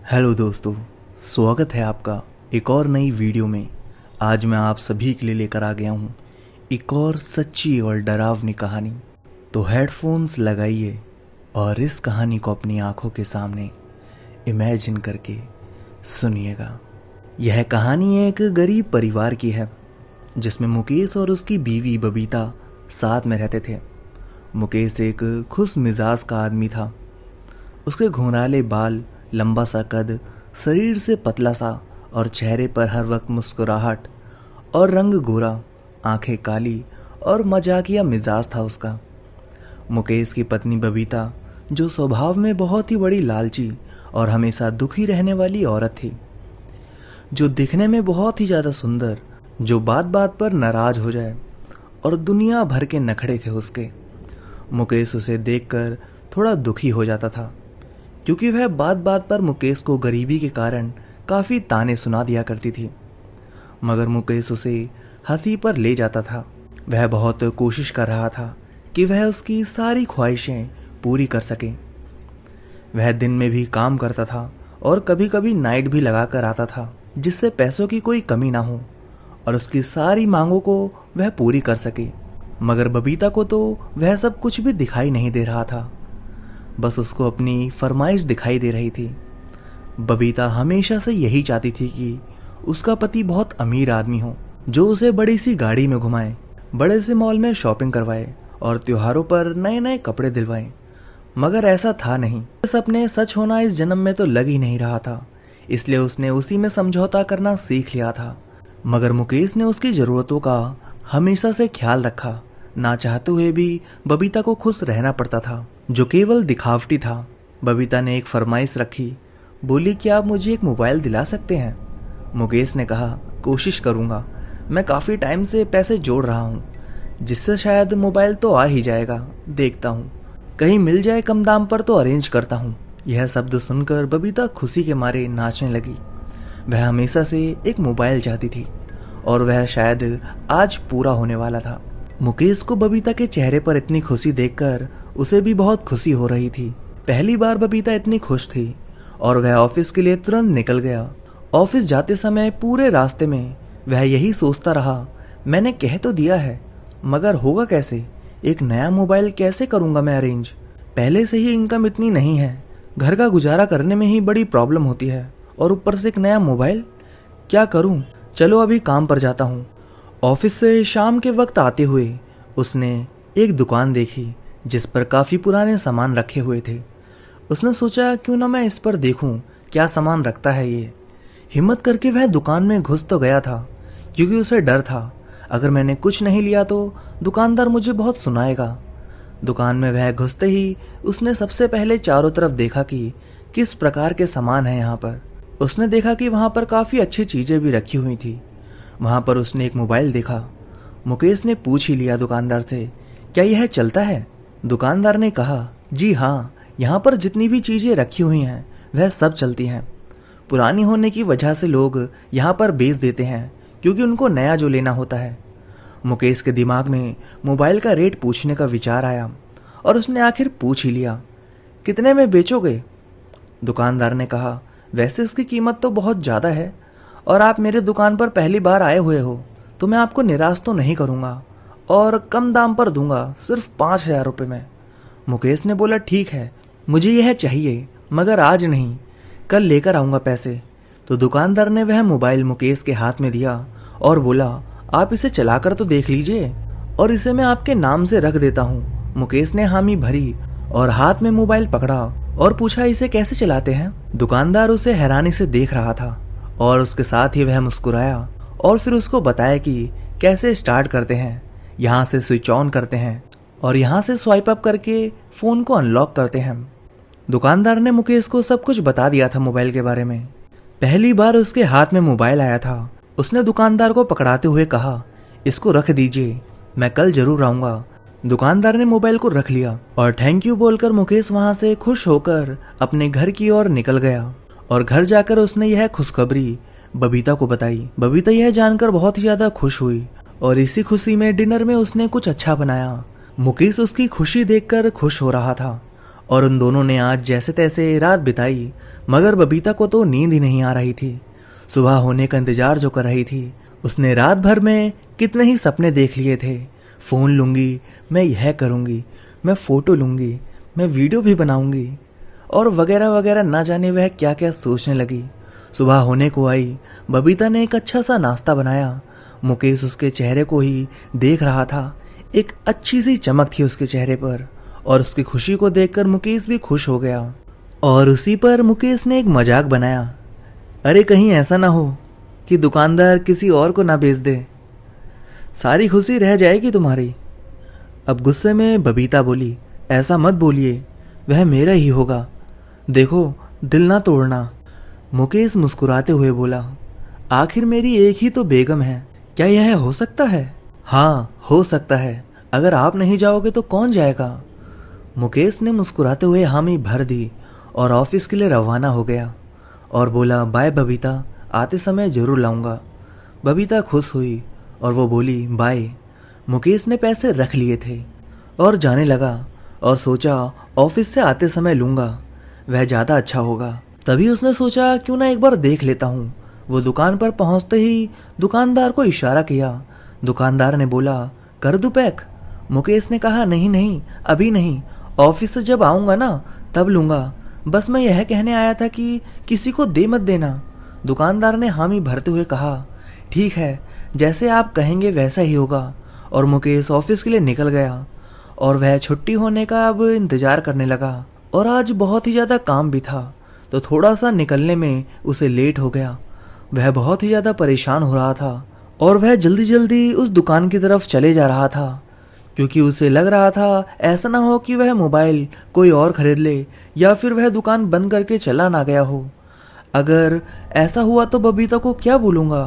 Hello दोस्तों, स्वागत है आपका एक और नई वीडियो में। आज मैं आप सभी के लिए लेकर आ गया हूँ एक और सच्ची और डरावनी कहानी। तो हेडफोन्स लगाइए और इस कहानी को अपनी आंखों के सामने इमेजिन करके सुनिएगा। यह कहानी एक गरीब परिवार की है जिसमें मुकेश और उसकी बीवी बबीता साथ में रहते थे। मुकेश एक खुश मिजाज का आदमी था। उसके घुंघराले बाल, लंबा सा कद, शरीर से पतला सा और चेहरे पर हर वक्त मुस्कुराहट और रंग गोरा, आंखें काली और मजाकिया मिजाज था उसका। मुकेश की पत्नी बबीता, जो स्वभाव में बहुत ही बड़ी लालची और हमेशा दुखी रहने वाली औरत थी, जो दिखने में बहुत ही ज़्यादा सुंदर, जो बात बात पर नाराज हो जाए और दुनिया भर के नखरे थे उसके। मुकेश उसे देखकर थोड़ा दुखी हो जाता था क्योंकि वह बात बात पर मुकेश को गरीबी के कारण काफ़ी ताने सुना दिया करती थी, मगर मुकेश उसे हंसी पर ले जाता था। वह बहुत कोशिश कर रहा था कि वह उसकी सारी ख्वाहिशें पूरी कर सके। वह दिन में भी काम करता था और कभी कभी नाइट भी लगा कर आता था, जिससे पैसों की कोई कमी ना हो और उसकी सारी मांगों को वह पूरी कर सके। मगर बबीता को तो वह सब कुछ भी दिखाई नहीं दे रहा था, बस उसको अपनी फरमाइश दिखाई दे रही थी। बबीता हमेशा से यही चाहती थी कि उसका पति बहुत अमीर आदमी हो, जो उसे बड़ी सी गाड़ी में घुमाए, बड़े से मॉल में शॉपिंग करवाए और त्योहारों पर नए नए कपड़े दिलवाए। मगर ऐसा था नहीं। सपने सच होना इस जन्म में तो लग ही नहीं रहा था, इसलिए उसने उसी में समझौता करना सीख लिया था। मगर मुकेश ने उसकी ज़रूरतों का हमेशा से ख्याल रखा। ना चाहते हुए भी बबीता को खुश रहना पड़ता था, जो केवल दिखावटी था। बबीता ने एक फरमाइश रखी, बोली कि आप मुझे एक मोबाइल दिला सकते हैं। मुकेश ने कहा, कोशिश करूंगा, मैं काफ़ी टाइम से पैसे जोड़ रहा हूं, जिससे शायद मोबाइल तो आ ही जाएगा, देखता हूं, कहीं मिल जाए कम दाम पर तो अरेंज करता हूं। यह शब्द सुनकर बबीता खुशी के मारे नाचने लगी। वह हमेशा से एक मोबाइल चाहती थी और वह शायद आज पूरा होने वाला था। मुकेश को बबीता के चेहरे पर इतनी खुशी देखकर उसे भी बहुत खुशी हो रही थी। पहली बार बबीता इतनी खुश थी और वह ऑफिस के लिए तुरंत निकल गया। ऑफिस जाते समय पूरे रास्ते में वह यही सोचता रहा, मैंने कह तो दिया है, मगर होगा कैसे? एक नया मोबाइल कैसे करूंगा मैं अरेंज? पहले से ही इनकम इतनी नहीं है, घर का गुजारा करने में ही बड़ी प्रॉब्लम होती है और ऊपर से एक नया मोबाइल, क्या करूं? चलो अभी काम पर जाता हूं। ऑफिस से शाम के वक्त आते हुए उसने एक दुकान देखी जिस पर काफ़ी पुराने सामान रखे हुए थे। उसने सोचा, क्यों ना मैं इस पर देखूं क्या सामान रखता है ये। हिम्मत करके वह दुकान में घुस तो गया था, क्योंकि उसे डर था अगर मैंने कुछ नहीं लिया तो दुकानदार मुझे बहुत सुनाएगा। दुकान में वह घुसते ही उसने सबसे पहले चारों तरफ देखा कि किस प्रकार के सामान हैं यहाँ पर। उसने देखा कि वहाँ पर काफ़ी अच्छी चीज़ें भी रखी हुई थी। वहाँ पर उसने एक मोबाइल देखा। मुकेश ने पूछ ही लिया दुकानदार से, क्या यह चलता है? दुकानदार ने कहा, जी हाँ, यहाँ पर जितनी भी चीज़ें रखी हुई हैं वह सब चलती हैं। पुरानी होने की वजह से लोग यहाँ पर बेच देते हैं, क्योंकि उनको नया जो लेना होता है। मुकेश के दिमाग में मोबाइल का रेट पूछने का विचार आया और उसने आखिर पूछ ही लिया, कितने में बेचोगे? दुकानदार ने कहा, वैसे इसकी कीमत तो बहुत ज़्यादा है और आप मेरे दुकान पर पहली बार आए हुए हो, तो मैं आपको निराश तो नहीं करूँगा और कम दाम पर दूंगा, सिर्फ 5,000 रुपये में। मुकेश ने बोला, ठीक है, मुझे यह चाहिए, मगर आज नहीं, कल लेकर आऊँगा पैसे। तो दुकानदार ने वह मोबाइल मुकेश के हाथ में दिया और बोला, आप इसे चलाकर तो देख लीजिए और इसे मैं आपके नाम से रख देता हूँ। मुकेश ने हामी भरी और हाथ में मोबाइल पकड़ा और पूछा, इसे कैसे चलाते हैं? दुकानदार उसे हैरानी से देख रहा था और उसके साथ ही वह मुस्कुराया और फिर उसको बताया कि कैसे स्टार्ट करते हैं। यहाँ से स्विच ऑन करते हैं और यहाँ से स्वाइप अप करके फ़ोन को अनलॉक करते हैं। दुकानदार ने मुकेश को सब कुछ बता दिया था मोबाइल के बारे में। पहली बार उसके हाथ में मोबाइल आया था। उसने दुकानदार को पकड़ाते हुए कहा, इसको रख दीजिए, मैं कल जरूर आऊँगा। दुकानदार ने मोबाइल को रख लिया और थैंक यू बोलकर मुकेश वहाँ से खुश होकर अपने घर की ओर निकल गया और घर जाकर उसने यह खुशखबरी बबीता को बताई। बबीता यह जानकर बहुत ही ज़्यादा खुश हुई और इसी खुशी में डिनर में उसने कुछ अच्छा बनाया। मुकेश उसकी खुशी देखकर खुश हो रहा था और उन दोनों ने आज जैसे तैसे रात बिताई, मगर बबीता को तो नींद ही नहीं आ रही थी। सुबह होने का इंतजार जो कर रही थी, उसने रात भर में कितने ही सपने देख लिए थे। फ़ोन लूँगी, मैं यह करूँगी, मैं फ़ोटो लूँगी, मैं वीडियो भी बनाऊँगी और वगैरह वगैरह, ना जाने वह क्या क्या सोचने लगी। सुबह होने को आई, बबीता ने एक अच्छा सा नाश्ता बनाया। मुकेश उसके चेहरे को ही देख रहा था। एक अच्छी सी चमक थी उसके चेहरे पर और उसकी खुशी को देखकर मुकेश भी खुश हो गया। और उसी पर मुकेश ने एक मजाक बनाया, अरे कहीं ऐसा ना हो कि दुकानदार किसी और को ना बेच दे, सारी खुशी रह जाएगी तुम्हारी। अब गुस्से में बबीता बोली, ऐसा मत बोलिए, वह मेरा ही होगा, देखो दिल ना तोड़ना। मुकेश मुस्कुराते हुए बोला, आखिर मेरी एक ही तो बेगम है, क्या यह हो सकता है? हाँ हो सकता है, अगर आप नहीं जाओगे तो कौन जाएगा? मुकेश ने मुस्कुराते हुए हामी भर दी और ऑफिस के लिए रवाना हो गया और बोला, बाय बबीता, आते समय जरूर लाऊंगा। बबीता खुश हुई और वो बोली, बाय। मुकेश ने पैसे रख लिए थे और जाने लगा और सोचा ऑफिस से आते समय लूँगा, वह ज़्यादा अच्छा होगा। तभी उसने सोचा क्यों ना एक बार देख लेता हूँ। वो दुकान पर पहुँचते ही दुकानदार को इशारा किया। दुकानदार ने बोला, कर दूँ पैक? मुकेश ने कहा, नहीं नहीं अभी नहीं, ऑफिस से जब आऊँगा ना तब लूँगा, बस मैं यह कहने आया था कि किसी को दे मत देना। दुकानदार ने हामी भरते हुए कहा, ठीक है, जैसे आप कहेंगे वैसा ही होगा। और मुकेश ऑफिस के लिए निकल गया और वह छुट्टी होने का अब इंतजार करने लगा। और आज बहुत ही ज़्यादा काम भी था, तो थोड़ा सा निकलने में उसे लेट हो गया। वह बहुत ही ज़्यादा परेशान हो रहा था और वह जल्दी जल्दी उस दुकान की तरफ चले जा रहा था, क्योंकि उसे लग रहा था ऐसा ना हो कि वह मोबाइल कोई और खरीद ले या फिर वह दुकान बंद करके चला ना गया हो। अगर ऐसा हुआ तो बबीता को क्या बोलूँगा।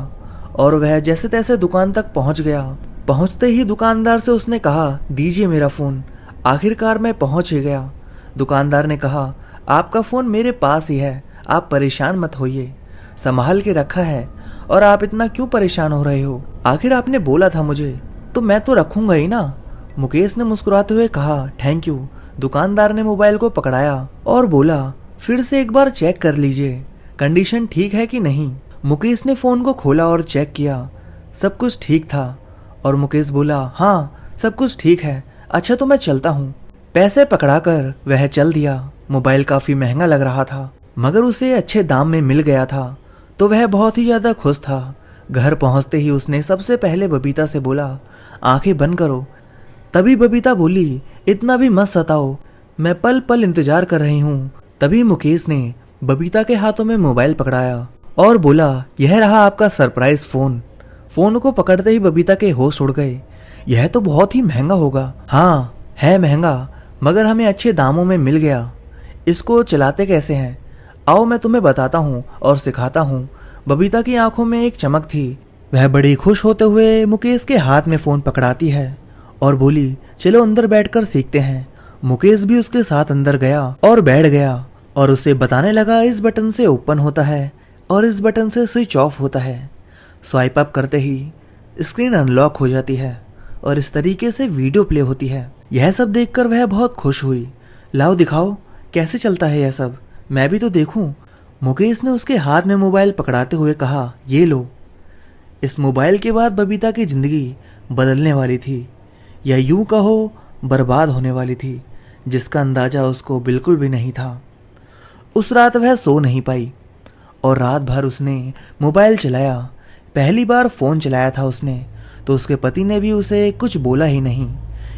और वह जैसे तैसे दुकान तक पहुँच गया। पहुँचते ही दुकानदार से उसने कहा, दीजिए मेरा फ़ोन। आखिरकार मैं पहुँच ही गया। दुकानदार ने कहा, आपका फ़ोन मेरे पास ही है, आप परेशान मत होइए, संभाल के रखा है, और आप इतना क्यों परेशान हो रहे हो? आखिर आपने बोला था मुझे, तो मैं तो रखूँगा ही ना। मुकेश ने मुस्कुराते हुए कहा, थैंक यू। दुकानदार ने मोबाइल को पकड़ाया और बोला, फिर से एक बार चेक कर लीजिए, कंडीशन ठीक है कि नहीं। मुकेश ने फ़ोन को खोला और चेक किया, सब कुछ ठीक था। और मुकेश बोला, हाँ सब कुछ ठीक है, अच्छा तो मैं चलता हूँ। पैसे पकड़ाकर वह चल दिया। मोबाइल काफ़ी महंगा लग रहा था, मगर उसे अच्छे दाम में मिल गया था, तो वह बहुत ही ज़्यादा खुश था। घर पहुँचते ही उसने सबसे पहले बबीता से बोला, आंखें बंद करो। तभी बबीता बोली, इतना भी मत सताओ, मैं पल पल इंतजार कर रही हूँ। तभी मुकेश ने बबीता के हाथों में मोबाइल पकड़ाया और बोला, यह रहा आपका सरप्राइज फ़ोन। फ़ोन को पकड़ते ही बबीता के होश उड़ गए। यह तो बहुत ही महंगा होगा। हाँ है महंगा, मगर हमें अच्छे दामों में मिल गया। इसको चलाते कैसे हैं, आओ मैं तुम्हें बताता हूँ और सिखाता हूँ। बबीता की आंखों में एक चमक थी। वह बड़ी खुश होते हुए मुकेश के हाथ में फ़ोन पकड़ाती है और बोली, चलो अंदर बैठकर सीखते हैं। मुकेश भी उसके साथ अंदर गया और बैठ गया और उसे बताने लगा, इस बटन से ओपन होता है और इस बटन से स्विच ऑफ होता है। स्वाइप अप करते ही स्क्रीन अनलॉक हो जाती है और इस तरीके से वीडियो प्ले होती है। यह सब देखकर वह बहुत खुश हुई। लाओ दिखाओ कैसे चलता है यह सब, मैं भी तो देखूं। मुकेश ने उसके हाथ में मोबाइल पकड़ाते हुए कहा, ये लो। इस मोबाइल के बाद बबीता की जिंदगी बदलने वाली थी, या यूं कहो बर्बाद होने वाली थी, जिसका अंदाजा उसको बिल्कुल भी नहीं था। उस रात वह सो नहीं पाई और रात भर उसने मोबाइल चलाया। पहली बार फ़ोन चलाया था उसने, तो उसके पति ने भी उसे कुछ बोला ही नहीं,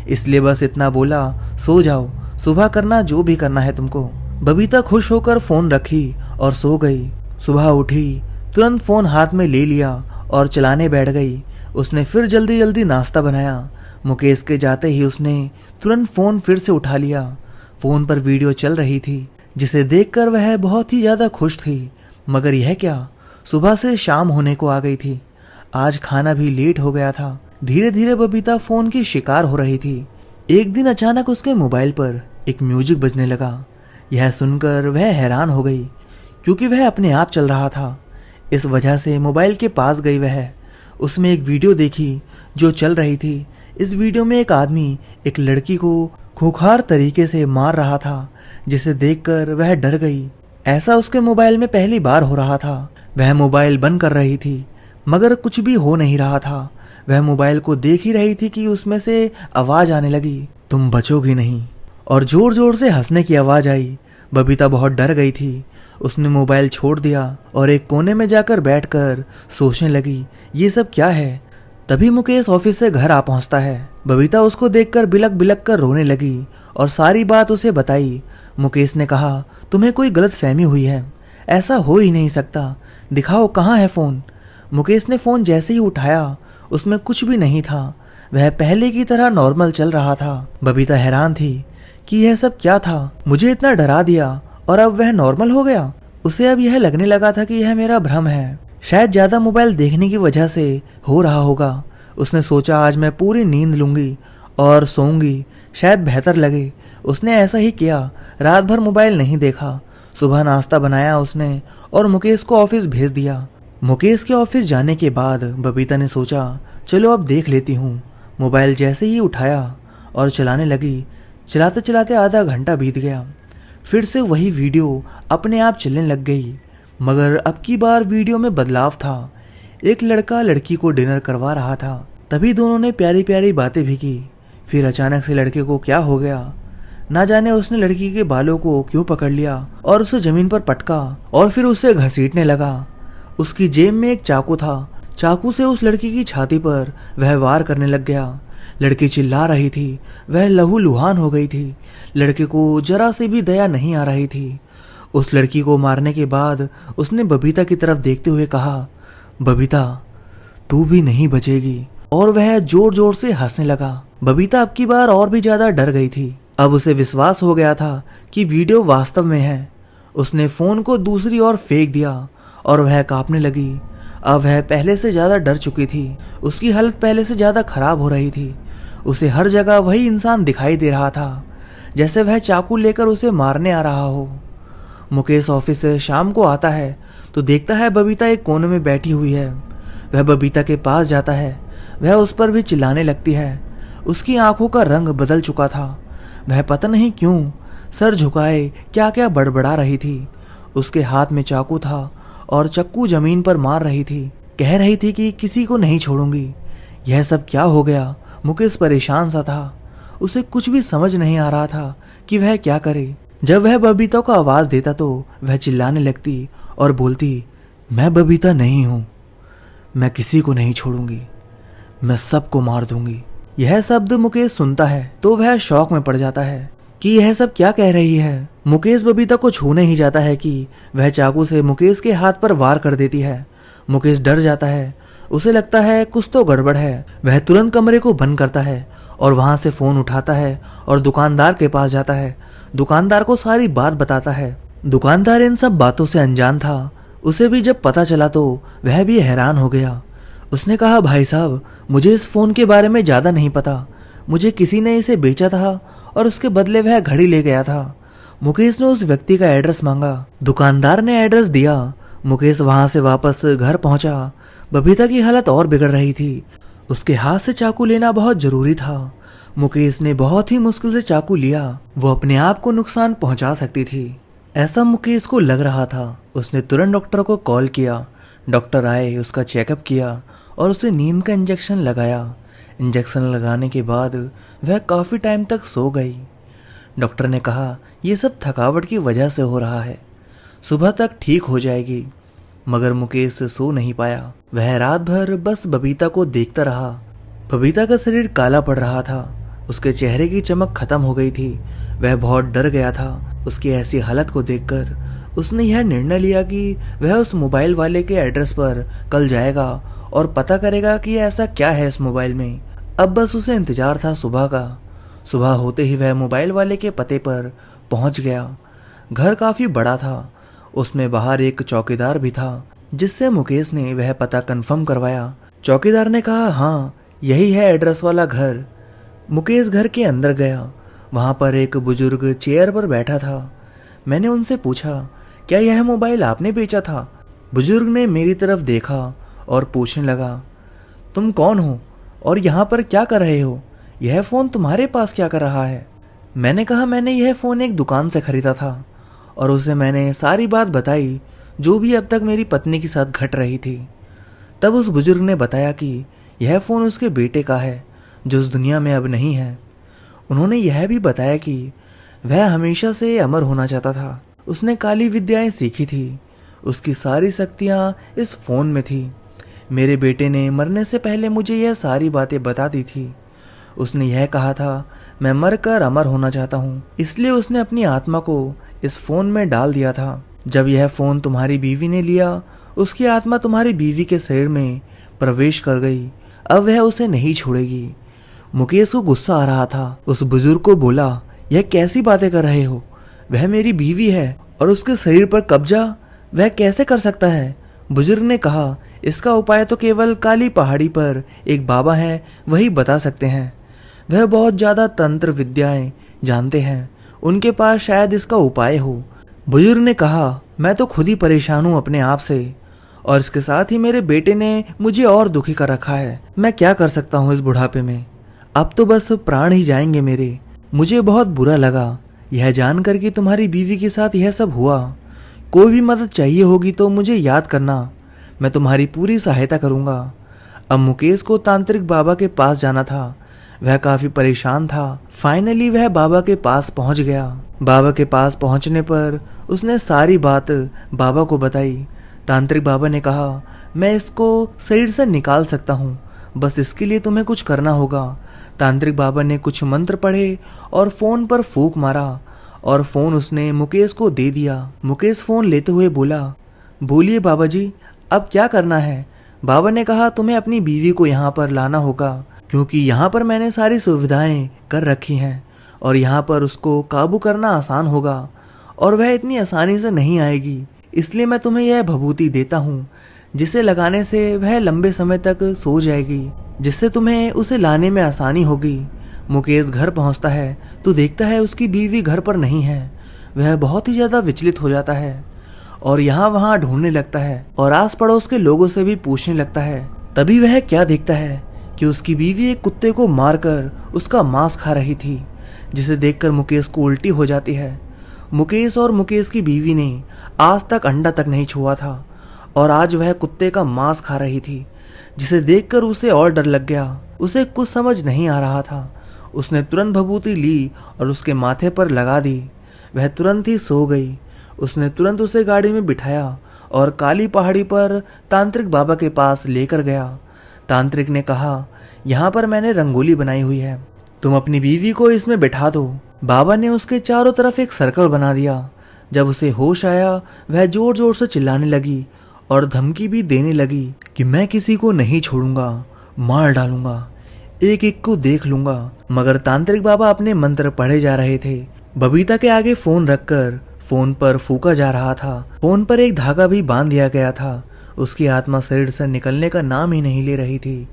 इसलिए बस इतना बोला, सो जाओ, सुबह करना जो भी करना है तुमको। बबीता खुश होकर फ़ोन रखी और सो गई। सुबह उठी, तुरंत फ़ोन हाथ में ले लिया और चलाने बैठ गई। उसने फिर जल्दी जल्दी नाश्ता बनाया। मुकेश के जाते ही उसने तुरंत फ़ोन फिर से उठा लिया। फ़ोन पर वीडियो चल रही थी, जिसे देखकर वह बहुत ही ज़्यादा खुश थी। मगर यह क्या, सुबह से शाम होने को आ गई थी। आज खाना भी लेट हो गया था। धीरे धीरे बबीता फ़ोन की शिकार हो रही थी। एक दिन अचानक उसके मोबाइल पर एक म्यूजिक बजने लगा। यह सुनकर वह हैरान हो गई, क्योंकि वह अपने आप चल रहा था। इस वजह से मोबाइल के पास गई वह। उसमें एक वीडियो देखी जो चल रही थी। इस वीडियो में एक आदमी एक लड़की को खूंखार तरीके से मार रहा था। जिसे देखकर वह डर गई। ऐसा उसके मोबाइल में पहली बार हो रहा था। वह मोबाइल बंद कर रही थी मगर कुछ भी हो नहीं रहा था। वह मोबाइल को देख ही रही थी कि उसमें से आवाज आने लगी, तुम बचोगी नहीं, और जोर जोर से हंसने की आवाज आई। बबीता बहुत डर गई थी। उसने मोबाइल छोड़ दिया और एक कोने में जाकर बैठकर सोचने लगी, ये सब क्या है। तभी मुकेश ऑफिस से घर आ पहुंचता है। बबीता उसको देखकर बिलक बिलक कर रोने लगी और सारी बात उसे बताई। मुकेश ने कहा, तुम्हें कोई गलत फहमी हुई है, ऐसा हो ही नहीं सकता, दिखाओ कहाँ है फोन। मुकेश ने फोन जैसे ही उठाया उसमें कुछ भी नहीं था। वह पहले की तरह नॉर्मल चल रहा था। बबीता हैरान थी कि यह सब क्या था, मुझे इतना डरा दिया और अब वह नॉर्मल हो गया। उसे अब यह लगने लगा था कि यह मेरा भ्रम है, शायद ज्यादा मोबाइल देखने की वजह से हो रहा होगा। उसने सोचा आज मैं पूरी नींद लूंगी और सोऊंगी, शायद बेहतर लगे। उसने ऐसा ही किया, रात भर मोबाइल नहीं देखा। सुबह नाश्ता बनाया उसने और मुकेश को ऑफिस भेज दिया। मुकेश के ऑफिस जाने के बाद बबीता ने सोचा, चलो अब देख लेती हूँ। मोबाइल जैसे ही उठाया और चलाने लगी। चलाते चलाते आधा घंटा बीत गया। फिर से वही वीडियो अपने आप चलने लग गई, मगर अब की बार वीडियो में बदलाव था। एक लड़का लड़की को डिनर करवा रहा था। तभी दोनों ने प्यारी प्यारी बातें भी की। फिर अचानक से लड़के को क्या हो गया, ना जाने उसने लड़की के बालों को क्यों पकड़ लिया और उसे जमीन पर पटका और फिर उसे घसीटने लगा। उसकी जेब में एक चाकू था। चाकू से उस लड़की की छाती पर वह वार करने लग गया। लड़की चिल्ला रही थी, वह लहूलुहान हो गई थी। लड़के को जरा से भी दया नहीं आ रही थी। उस लड़की को मारने के बाद उसने बबीता की तरफ देखते हुए कहा, बबीता तू भी नहीं बचेगी, और वह जोर जोर से हंसने लगा। बबीता अब की बार और भी ज्यादा डर गई थी। अब उसे विश्वास हो गया था कि वीडियो वास्तव में है। उसने फोन को दूसरी ओर फेंक दिया और वह कांपने लगी। अब वह पहले से ज्यादा डर चुकी थी। उसकी हालत पहले से ज्यादा खराब हो रही थी। उसे हर जगह वही इंसान दिखाई दे रहा था, जैसे वह चाकू लेकर उसे मारने आ रहा हो। मुकेश ऑफिस से शाम को आता है तो देखता है बबीता एक कोने में बैठी हुई है। वह बबीता के पास जाता है। वह उस पर भी चिल्लाने लगती है। उसकी आंखों का रंग बदल चुका था। वह पता नहीं क्यों सर झुकाए क्या क्या बड़बड़ा रही थी। उसके हाथ में चाकू था और चक्कू जमीन पर मार रही थी। कह रही थी कि किसी को नहीं छोड़ूंगी। यह सब क्या हो गया। मुकेश परेशान सा था। उसे कुछ भी समझ नहीं आ रहा था कि वह क्या करे। जब वह बबीता को आवाज देता तो वह चिल्लाने लगती और बोलती, मैं बबीता नहीं हूं, मैं किसी को नहीं छोड़ूंगी, मैं सबको मार दूंगी। यह शब्द मुकेश सुनता है तो वह शौक में पड़ जाता है कि यह सब क्या कह रही है। मुकेश बबीता को छूने ही जाता है कि वह चाकू से मुकेश के हाथ पर वार कर देती है। मुकेश डर जाता है। उसे लगता है कुछ तो गड़बड़ है। वह तुरंत कमरे को बंद करता है और वहां से फोन उठाता है और दुकानदार के पास जाता है। दुकानदार को सारी बात बताता है। दुकानदार इन सब बातों से अनजान था। उसे भी जब पता चला तो वह भी हैरान हो गया। उसने कहा, भाई साहब मुझे इस फोन के बारे में ज्यादा नहीं पता। मुझे किसी ने इसे बेचा था और उसके बदले वह घड़ी ले गया था। मुकेश ने उस व्यक्ति का एड्रेस मांगा। दुकानदार ने एड्रेस दिया। मुकेश वहां से वापस घर पहुंचा। बबीता की हालत और बिगड़ रही थी। उसके हाथ से चाकू लेना बहुत जरूरी था। मुकेश ने बहुत ही मुश्किल से चाकू लिया। वो अपने आप को नुकसान पहुंचा सकती थी, ऐसा मुकेश को लग रहा था। उसने तुरंत डॉक्टर को कॉल किया। डॉक्टर आए, उसका चेकअप किया और उसे नींद का इंजेक्शन लगाया। इंजेक्शन लगाने के बाद वह काफी टाइम तक सो गई। डॉक्टर ने कहा, यह सब थकावट की वजह से हो रहा है, सुबह तक ठीक हो जाएगी। मगर मुकेश सो नहीं पाया। वह रात भर बस बबीता को देखता रहा। बबीता का शरीर काला पड़ रहा था। उसके चेहरे की चमक खत्म हो गई थी। वह बहुत डर गया था। उसकी ऐसी हालत को देखकर उसने यह निर्णय लिया कि वह उस मोबाइल वाले के एड्रेस पर कल जाएगा और पता करेगा कि ऐसा क्या है इस मोबाइल में। अब बस उसे इंतजार था सुबह का। सुबह होते ही वह मोबाइल वाले के पते पर पहुंच गया। घर काफी बड़ा था। उसमें बाहर एक चौकीदार भी था, जिससे मुकेश ने वह पता कंफर्म करवाया। चौकीदार ने कहा, हाँ यही है एड्रेस वाला घर। मुकेश घर के अंदर गया। वहां पर एक बुजुर्ग चेयर पर बैठा था। मैंने उनसे पूछा, क्या यह मोबाइल आपने बेचा था? बुजुर्ग ने मेरी तरफ देखा और पूछने लगा, तुम कौन हो और यहाँ पर क्या कर रहे हो? यह फोन तुम्हारे पास क्या कर रहा है? मैंने कहा मैंने यह फ़ोन एक दुकान से ख़रीदा था और उसे मैंने सारी बात बताई जो भी अब तक मेरी पत्नी के साथ घट रही थी। तब उस बुजुर्ग ने बताया कि यह फ़ोन उसके बेटे का है जो इस दुनिया में अब नहीं है। उन्होंने यह भी बताया कि वह हमेशा से अमर होना चाहता था। उसने काली विद्याएं सीखी थी, उसकी सारी शक्तियाँ इस फ़ोन में थी। मेरे बेटे ने मरने से पहले मुझे यह सारी बातें बता दी थी। उसने यह कहा था मैं मर कर अमर होना चाहता हूँ, इसलिए उसने अपनी आत्मा को इस फ़ोन में डाल दिया था। जब यह फ़ोन तुम्हारी बीवी ने लिया, उसकी आत्मा तुम्हारी बीवी के शरीर में प्रवेश कर गई। अब वह उसे नहीं छोड़ेगी। मुकेश को गुस्सा आ रहा था। उस बुजुर्ग को बोला, यह कैसी बातें कर रहे हो? वह मेरी बीवी है और उसके शरीर पर कब्जा वह कैसे कर सकता है? बुजुर्ग ने कहा, इसका उपाय तो केवल काली पहाड़ी पर एक बाबा हैं, वही बता सकते हैं। वह बहुत ज़्यादा तंत्र विद्याएं जानते हैं, उनके पास शायद इसका उपाय हो। बुजुर्ग ने कहा, मैं तो खुद ही परेशान हूँ अपने आप से, और इसके साथ ही मेरे बेटे ने मुझे और दुखी कर रखा है। मैं क्या कर सकता हूँ इस बुढ़ापे में? अब तो बस प्राण ही जाएंगे मेरे। मुझे बहुत बुरा लगा यह जानकर कि तुम्हारी बीवी के साथ यह सब हुआ। कोई भी मदद चाहिए होगी तो मुझे याद करना, मैं तुम्हारी पूरी सहायता करूँगा। अब मुकेश को तांत्रिक बाबा के पास जाना था। वह काफ़ी परेशान था। फाइनली वह बाबा के पास पहुंच गया। बाबा के पास पहुंचने पर उसने सारी बात बाबा को बताई। तांत्रिक बाबा ने कहा, मैं इसको शरीर से निकाल सकता हूँ, बस इसके लिए तुम्हें कुछ करना होगा। तांत्रिक बाबा ने कुछ मंत्र पढ़े और फ़ोन पर फूंक मारा और फ़ोन उसने मुकेश को दे दिया। मुकेश फ़ोन लेते हुए बोला, बोलिए बाबा जी, अब क्या करना है? बाबा ने कहा, तुम्हें अपनी बीवी को यहाँ पर लाना होगा, क्योंकि यहाँ पर मैंने सारी सुविधाएं कर रखी हैं और यहाँ पर उसको काबू करना आसान होगा और वह इतनी आसानी से नहीं आएगी। इसलिए मैं तुम्हें यह भभूति देता हूँ, जिसे लगाने से वह लंबे समय तक सो जाएगी, जिससे तुम्हें उसे लाने में आसानी होगी। मुकेश घर पहुँचता है तो देखता है उसकी बीवी घर पर नहीं है। वह बहुत ही ज़्यादा विचलित हो जाता है और यहाँ वहाँ ढूंढने लगता है और आस पड़ोस के लोगों से भी पूछने लगता है। तभी वह क्या देखता है कि उसकी बीवी एक कुत्ते को मारकर उसका मांस खा रही थी, जिसे देखकर मुकेश को उल्टी हो जाती है। मुकेश और मुकेश की बीवी ने आज तक अंडा तक नहीं छुआ था और आज वह कुत्ते का मांस खा रही थी, जिसे देखकर उसे और डर लग गया। उसे कुछ समझ नहीं आ रहा था। उसने तुरंत भभूति ली और उसके माथे पर लगा दी। वह तुरंत ही सो गई। उसने तुरंत उसे गाड़ी में बिठाया और काली पहाड़ी पर तांत्रिक बाबा के पास लेकर गया। तांत्रिक ने कहा, यहाँ पर मैंने रंगोली बनाई हुई है, तुम अपनी बीवी को इसमें बैठा दो। बाबा ने उसके चारों तरफ एक सर्कल बना दिया। जब उसे होश आया, वह जोर जोर से चिल्लाने लगी और धमकी भी देने लगी कि मैं किसी को नहीं छोड़ूंगा, मार डालूंगा, एक एक को देख लूंगा। मगर तांत्रिक बाबा अपने मंत्र पढ़े जा रहे थे। बबीता के आगे फोन रखकर फोन पर फूका जा रहा था। फोन पर एक धागा भी बांध दिया गया था। उसकी आत्मा शरीर से निकलने का नाम ही नहीं ले रही थी।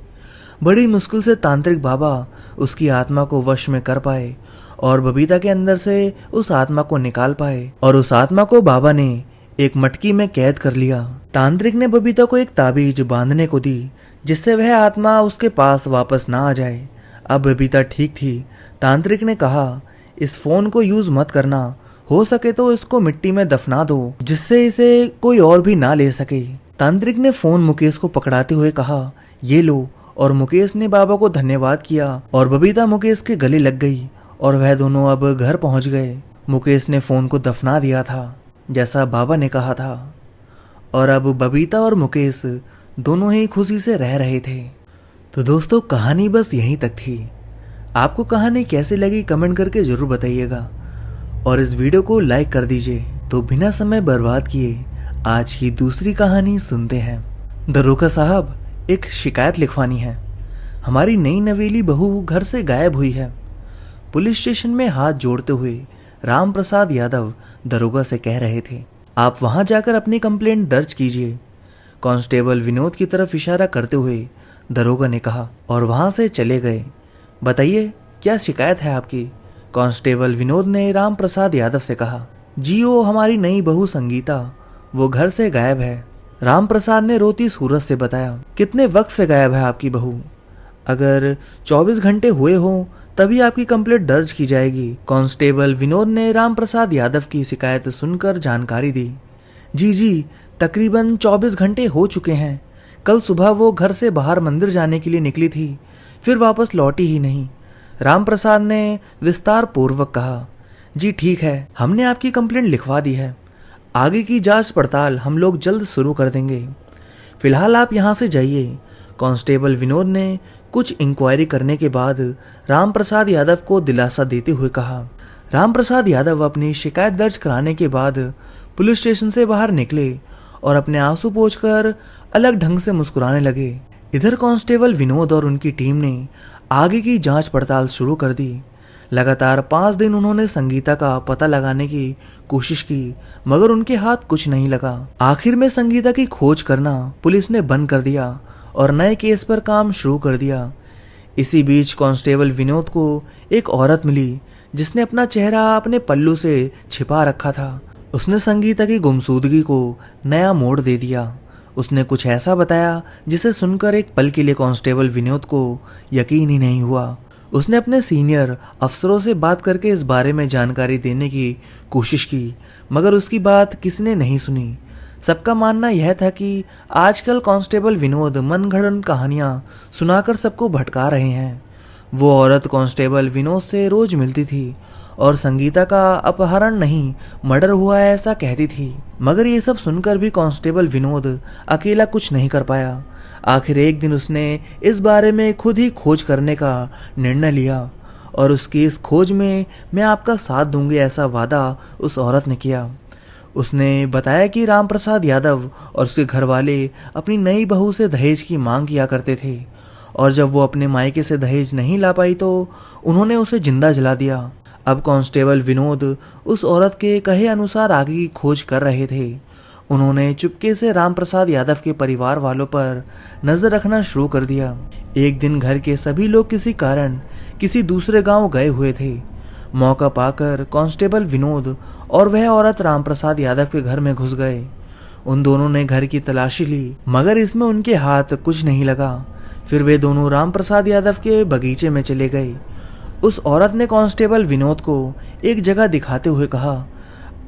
बड़ी मुश्किल से तांत्रिक बाबा उसकी आत्मा को वश में कर पाए और बबीता के अंदर से उस आत्मा को निकाल पाए और उस आत्मा को बाबा ने एक मटकी में कैद कर लिया। तांत्रिक ने बबीता को एक ताबीज बांधने को दी, जिससे वह आत्मा उसके पास वापस ना आ जाए। अब बबीता ठीक थी। तांत्रिक ने कहा, इस फोन को यूज मत करना, हो सके तो इसको मिट्टी में दफना दो, जिससे इसे कोई और भी ना ले सके। तांत्रिक ने फोन मुकेश को पकड़ाते हुए कहा, ये लो, और मुकेश ने बाबा को धन्यवाद किया और बबीता मुकेश के गले लग गई और वह दोनों अब घर पहुंच गए। मुकेश ने फोन को दफना दिया था जैसा बाबा ने कहा था और अब बबीता और मुकेश दोनों ही खुशी से रह रहे थे। तो दोस्तों, कहानी बस यहीं तक थी। आपको कहानी कैसी लगी कमेंट करके जरूर बताइएगा और इस वीडियो को लाइक कर दीजिए। तो बिना समय बर्बाद किए आज की दूसरी कहानी सुनते हैं। दरोगा साहब, एक शिकायत लिखवानी है। हमारी नई नवेली बहू घर से गायब हुई है। पुलिस स्टेशन में हाथ जोड़ते हुए राम प्रसाद यादव दरोगा से कह रहे थे, आप वहां जाकर अपनी कंप्लेंट दर्ज कीजिए। कांस्टेबल विनोद की तरफ इशारा करते हुए दरोगा ने कहा और वहां से चले गए। बताइए, क्या शिकायत है आपकी? कांस्टेबल विनोद ने राम प्रसाद यादव से कहा। जी, वो हमारी नई बहू संगीता, वो घर से गायब है। राम प्रसाद ने रोती सूरत से बताया। कितने वक्त से गायब है आपकी बहू? अगर 24 घंटे हुए हों तभी आपकी कंप्लेंट दर्ज की जाएगी। कांस्टेबल विनोद ने राम प्रसाद यादव की शिकायत सुनकर जानकारी दी। जी, तकरीबन 24 घंटे हो चुके हैं। कल सुबह वो घर से बाहर मंदिर जाने के लिए निकली थी, फिर वापस लौटी ही नहीं, राम प्रसाद ने विस्तार पूर्वक कहा। जी ठीक है, हमने आपकी कंप्लेंट लिखवा दी है। आगे की जांच पड़ताल हम लोग जल्द शुरू कर देंगे। फिलहाल आप यहाँ से जाइए। कांस्टेबल विनोद ने कुछ इंक्वायरी करने के बाद राम प्रसाद यादव को दिलासा देते हुए कहा। राम प्रसाद यादव अपनी शिकायत दर्ज कराने के बाद पुलिस स्टेशन से बाहर निकले और अपने आंसू पोंछकर अलग ढंग से मुस्कुराने लगे। इधर कांस्टेबल विनोद और उनकी टीम ने आगे की जांच पड़ताल शुरू कर दी। लगातार 5 दिन उन्होंने संगीता का पता लगाने की कोशिश की, मगर उनके हाथ कुछ नहीं लगा। आखिर में संगीता की खोज करना पुलिस ने बंद कर दिया और नए केस पर काम शुरू कर दिया। इसी बीच कांस्टेबल विनोद को एक औरत मिली जिसने अपना चेहरा अपने पल्लू से छिपा रखा था। उसने संगीता की गुमशुदगी को नया मोड़ दे दिया। उसने कुछ ऐसा बताया जिसे सुनकर एक पल के लिए कांस्टेबल विनोद को यकीन ही नहीं हुआ। उसने अपने सीनियर अफसरों से बात करके इस बारे में जानकारी देने की कोशिश की, मगर उसकी बात किसी ने नहीं सुनी। सबका मानना यह था कि आजकल कांस्टेबल विनोद मनगढ़ंत कहानियां सुनाकर सबको भटका रहे हैं। वो औरत कांस्टेबल विनोद से रोज मिलती थी और संगीता का अपहरण नहीं, मर्डर हुआ है ऐसा कहती थी। मगर ये सब सुनकर भी कांस्टेबल विनोद अकेला कुछ नहीं कर पाया। आखिर एक दिन उसने इस बारे में खुद ही खोज करने का निर्णय लिया और उसकी इस खोज में मैं आपका साथ दूंगी ऐसा वादा उस औरत ने किया। उसने बताया कि राम प्रसाद यादव और उसके घर वाले अपनी नई बहू से दहेज की मांग किया करते थे और जब वो अपने मायके से दहेज नहीं ला पाई तो उन्होंने उसे जिंदा जला दिया। अब कांस्टेबल विनोद उस औरत के कहे अनुसार आगे की खोज कर रहे थे। उन्होंने चुपके से राम प्रसाद यादव के परिवार वालों पर नजर रखना शुरू कर दिया। एक दिन घर के सभी लोग किसी कारण किसी दूसरे गांव गए हुए थे। मौका पाकर कांस्टेबल विनोद और वह औरत राम प्रसाद यादव के घर में घुस गए। उन दोनों ने घर की तलाशी ली, मगर इसमें उनके हाथ कुछ नहीं लगा। फिर वे दोनों राम प्रसाद यादव के बगीचे में चले गए। उस औरत ने कांस्टेबल विनोद को एक जगह दिखाते हुए कहा,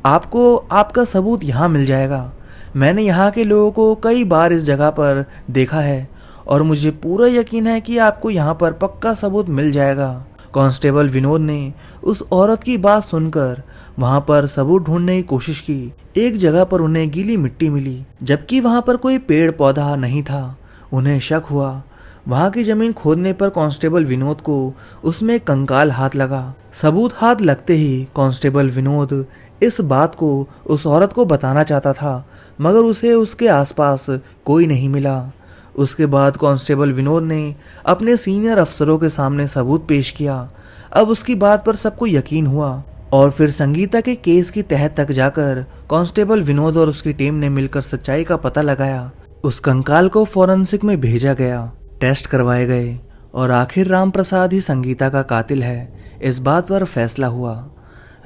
आपको आपका सबूत यहाँ मिल जाएगा। मैंने यहाँ के लोगों को कई बार इस जगह पर देखा है और मुझे पूरा यकीन है कि आपको यहाँ पर पक्का सबूत मिल जाएगा। कांस्टेबल विनोद ने उस औरत की बात सुनकर वहाँ पर सबूत ढूंढने की कोशिश की। एक जगह पर उन्हें गीली मिट्टी मिली, जबकि वहाँ पर कोई पेड़ पौधा नहीं था। उन्हें शक हुआ। वहाँ की जमीन खोदने पर कांस्टेबल विनोद को उसमें कंकाल हाथ लगा। सबूत हाथ लगते ही कांस्टेबल विनोद इस बात को उस औरत को बताना चाहता था, मगर उसे उसके आसपास कोई नहीं मिला। उसके बाद कांस्टेबल विनोद ने अपने सीनियर अफसरों के सामने सबूत पेश किया। अब उसकी बात पर सबको यकीन हुआ और फिर संगीता के केस की तह तक जाकर कांस्टेबल विनोद और उसकी टीम ने मिलकर सच्चाई का पता लगाया। उस कंकाल को फॉरेंसिक में भेजा गया, टेस्ट करवाए गए और आखिर राम प्रसाद ही संगीता का कातिल है, इस बात पर फैसला हुआ।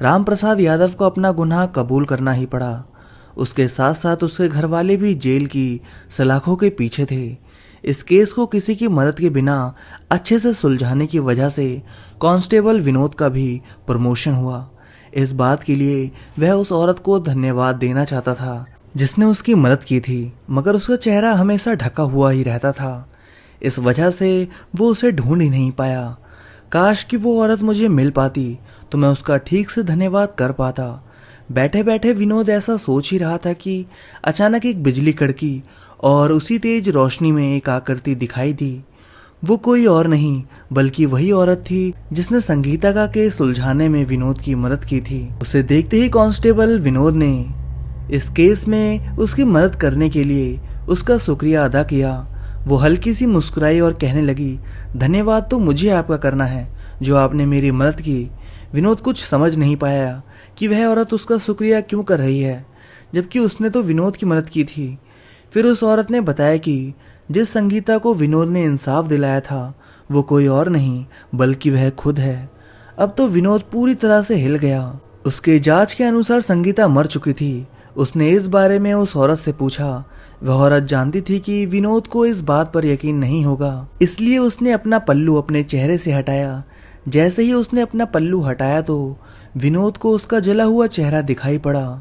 राम प्रसाद यादव को अपना गुनाह कबूल करना ही पड़ा। उसके साथ साथ उसके घर वाले भी जेल की सलाखों के पीछे थे। इस केस को किसी की मदद के बिना अच्छे से सुलझाने की वजह से कांस्टेबल विनोद का भी प्रमोशन हुआ। इस बात के लिए वह उस औरत को धन्यवाद देना चाहता था जिसने उसकी मदद की थी, मगर उसका चेहरा हमेशा ढका हुआ ही रहता था। इस वजह से वो उसे ढूंढ ही नहीं पाया। काश कि वो औरत मुझे मिल पाती तो मैं उसका ठीक से धन्यवाद कर पाता। बैठे बैठे विनोद ऐसा सोच ही रहा था कि अचानक एक बिजली कड़की और उसी तेज रोशनी में एक आकृति दिखाई दी। वो कोई और नहीं बल्कि वही औरत थी जिसने संगीता का केस सुलझाने में विनोद की मदद की थी। उसे देखते ही कांस्टेबल विनोद ने इस केस में उसकी मदद करने के लिए उसका शुक्रिया अदा किया। वो हल्की सी मुस्कुराई और कहने लगी, धन्यवाद तो मुझे आपका करना है जो आपने मेरी मदद की। विनोद कुछ समझ नहीं पाया कि वह औरत उसका शुक्रिया क्यों कर रही है, जबकि उसने तो विनोद की मदद की थी। फिर उस औरत ने बताया कि जिस संगीता को विनोद ने इंसाफ दिलाया था वो कोई और नहीं बल्कि वह खुद है। अब तो विनोद पूरी तरह से हिल गया। उसके जांच के अनुसार संगीता मर चुकी थी। उसने इस बारे में उस औरत से पूछा। वह औरत जानती थी कि विनोद को इस बात पर यकीन नहीं होगा, इसलिए उसने अपना पल्लू अपने चेहरे से हटाया जैसे ही उसने अपना पल्लू हटाया तो विनोद को उसका जला हुआ चेहरा दिखाई पड़ा।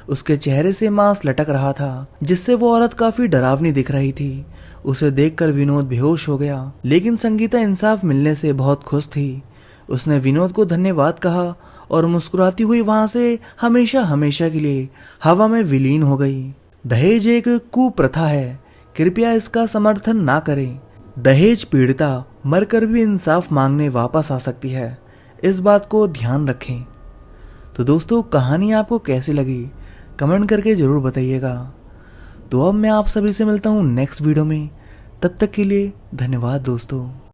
उसके चेहरे से मांस लटक रहा था, जिससे वो औरत काफी डरावनी दिख रही थी। उसे देखकर विनोद बेहोश हो गया, लेकिन संगीता इंसाफ मिलने से बहुत खुश थी। उसने विनोद को धन्यवाद कहा और मुस्कुराती हुई वहां से हमेशा हमेशा के लिए हवा में विलीन हो गई। दहेज एक कुप्रथा है, कृपया इसका समर्थन ना करें। दहेज पीड़िता मरकर भी इंसाफ मांगने वापस आ सकती है, इस बात को ध्यान रखें। तो दोस्तों, कहानी आपको कैसी लगी कमेंट करके जरूर बताइएगा। तो अब मैं आप सभी से मिलता हूँ नेक्स्ट वीडियो में, तब तक के लिए धन्यवाद दोस्तों।